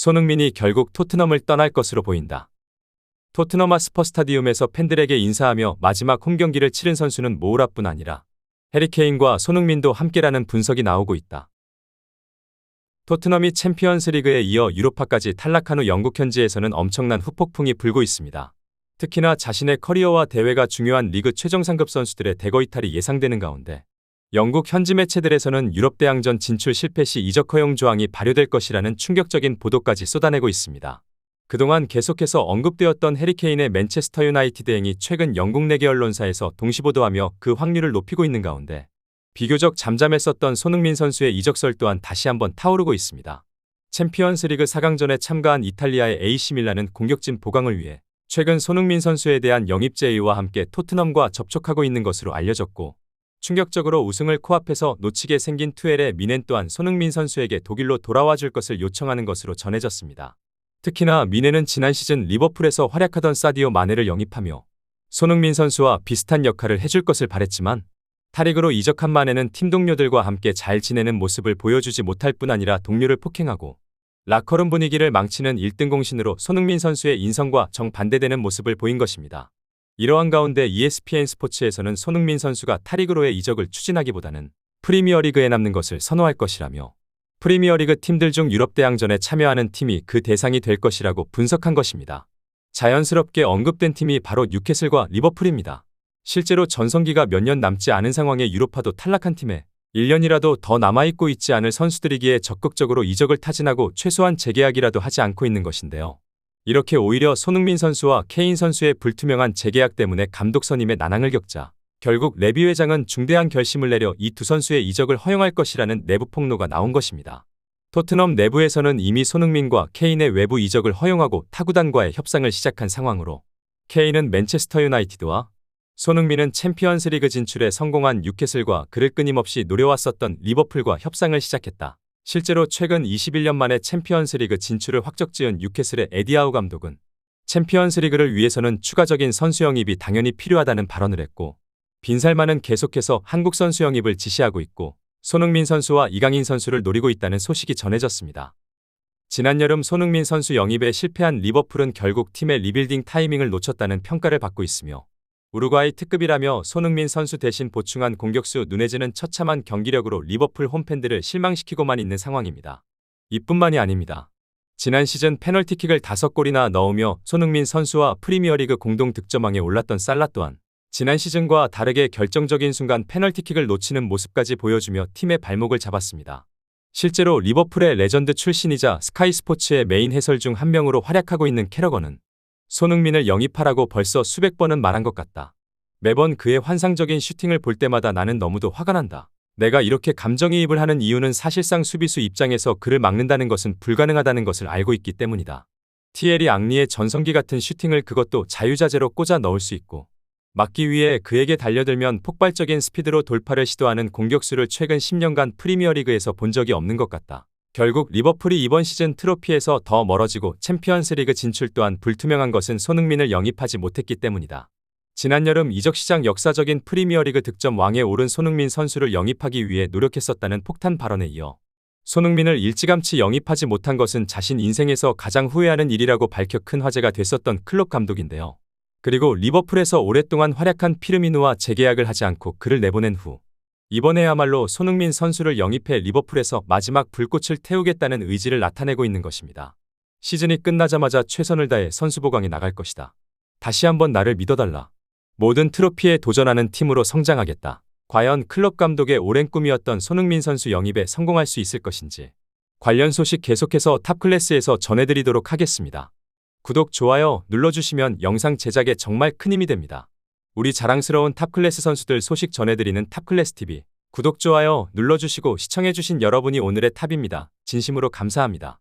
손흥민이 결국 토트넘을 떠날 것으로 보인다. 토트넘 하스퍼 스타디움에서 팬들에게 인사하며 마지막 홈경기를 치른 선수는 모우라뿐 아니라 해리케인과 손흥민도 함께라는 분석이 나오고 있다. 토트넘이 챔피언스리그에 이어 유로파까지 탈락한 후 영국 현지에서는 엄청난 후폭풍이 불고 있습니다. 특히나 자신의 커리어와 대회가 중요한 리그 최정상급 선수들의 대거 이탈이 예상되는 가운데 영국 현지 매체들에서는 유럽 대항전 진출 실패 시 이적 허용 조항이 발효될 것이라는 충격적인 보도까지 쏟아내고 있습니다. 그동안 계속해서 언급되었던 해리케인의 맨체스터 유나이티드 행이 최근 영국 내계 언론사에서 동시보도하며 그 확률을 높이고 있는 가운데 비교적 잠잠했었던 손흥민 선수의 이적설 또한 다시 한번 타오르고 있습니다. 챔피언스리그 4강전에 참가한 이탈리아의 AC 밀란은 공격진 보강을 위해 최근 손흥민 선수에 대한 영입 제의와 함께 토트넘과 접촉하고 있는 것으로 알려졌고, 충격적으로 우승을 코앞에서 놓치게 생긴 투엘의 미넨 또한 손흥민 선수에게 독일로 돌아와 줄 것을 요청하는 것으로 전해졌습니다. 특히나 미넨은 지난 시즌 리버풀에서 활약하던 사디오 마네를 영입하며 손흥민 선수와 비슷한 역할을 해줄 것을 바랬지만 타릭으로 이적한 마네는 팀 동료들과 함께 잘 지내는 모습을 보여주지 못할 뿐 아니라 동료를 폭행하고 라커룸 분위기를 망치는 1등 공신으로 손흥민 선수의 인성과 정반대되는 모습을 보인 것입니다. 이러한 가운데 ESPN 스포츠에서는 손흥민 선수가 타릭으로의 이적을 추진하기보다는 프리미어리그에 남는 것을 선호할 것이라며 프리미어리그 팀들 중 유럽 대항전에 참여하는 팀이 그 대상이 될 것이라고 분석한 것입니다. 자연스럽게 언급된 팀이 바로 뉴캐슬과 리버풀입니다. 실제로 전성기가 몇 년 남지 않은 상황에 유로파도 탈락한 팀에 1년이라도 더 남아있고 있지 않을 선수들이기에 적극적으로 이적을 타진하고 최소한 재계약이라도 하지 않고 있는 것인데요. 이렇게 오히려 손흥민 선수와 케인 선수의 불투명한 재계약 때문에 감독 선임에 난항을 겪자 결국 레비 회장은 중대한 결심을 내려 이 두 선수의 이적을 허용할 것이라는 내부 폭로가 나온 것입니다. 토트넘 내부에서는 이미 손흥민과 케인의 외부 이적을 허용하고 타구단과의 협상을 시작한 상황으로 케인은 맨체스터 유나이티드와 손흥민은 챔피언스리그 진출에 성공한 뉴캐슬과 그를 끊임없이 노려왔었던 리버풀과 협상을 시작했다. 실제로 최근 21년 만에 챔피언스리그 진출을 확정지은 뉴캐슬의 에디 하우 감독은 챔피언스리그를 위해서는 추가적인 선수 영입이 당연히 필요하다는 발언을 했고, 빈살만은 계속해서 한국 선수 영입을 지시하고 있고 손흥민 선수와 이강인 선수를 노리고 있다는 소식이 전해졌습니다. 지난 여름 손흥민 선수 영입에 실패한 리버풀은 결국 팀의 리빌딩 타이밍을 놓쳤다는 평가를 받고 있으며 우루과이 특급이라며 손흥민 선수 대신 보충한 공격수 누네즈는 처참한 경기력으로 리버풀 홈팬들을 실망시키고만 있는 상황입니다. 이뿐만이 아닙니다. 지난 시즌 페널티킥을 5골이나 넣으며 손흥민 선수와 프리미어리그 공동 득점왕에 올랐던 살라 또한 지난 시즌과 다르게 결정적인 순간 페널티킥을 놓치는 모습까지 보여주며 팀의 발목을 잡았습니다. 실제로 리버풀의 레전드 출신이자 스카이 스포츠의 메인 해설 중 한 명으로 활약하고 있는 캐러건은 손흥민을 영입하라고 벌써 수백 번은 말한 것 같다. 매번 그의 환상적인 슈팅을 볼 때마다 나는 너무도 화가 난다. 내가 이렇게 감정이입을 하는 이유는 사실상 수비수 입장에서 그를 막는다는 것은 불가능하다는 것을 알고 있기 때문이다. 티에리 앙리의 전성기 같은 슈팅을 그것도 자유자재로 꽂아 넣을 수 있고 막기 위해 그에게 달려들면 폭발적인 스피드로 돌파를 시도하는 공격수를 최근 10년간 프리미어리그에서 본 적이 없는 것 같다. 결국 리버풀이 이번 시즌 트로피에서 더 멀어지고 챔피언스리그 진출 또한 불투명한 것은 손흥민을 영입하지 못했기 때문이다. 지난 여름 이적시장 역사적인 프리미어리그 득점 왕에 오른 손흥민 선수를 영입하기 위해 노력했었다는 폭탄 발언에 이어 손흥민을 일찌감치 영입하지 못한 것은 자신 인생에서 가장 후회하는 일이라고 밝혀 큰 화제가 됐었던 클롭 감독인데요. 그리고 리버풀에서 오랫동안 활약한 피르미누와 재계약을 하지 않고 그를 내보낸 후 이번에야말로 손흥민 선수를 영입해 리버풀에서 마지막 불꽃을 태우겠다는 의지를 나타내고 있는 것입니다. 시즌이 끝나자마자 최선을 다해 선수 보강에 나갈 것이다. 다시 한번 나를 믿어달라. 모든 트로피에 도전하는 팀으로 성장하겠다. 과연 클럽 감독의 오랜 꿈이었던 손흥민 선수 영입에 성공할 수 있을 것인지 관련 소식 계속해서 탑클래스에서 전해드리도록 하겠습니다. 구독, 좋아요 눌러주시면 영상 제작에 정말 큰 힘이 됩니다. 우리 자랑스러운 탑클래스 선수들 소식 전해드리는 탑클래스TV 구독, 좋아요 눌러주시고 시청해주신 여러분이 오늘의 탑입니다. 진심으로 감사합니다.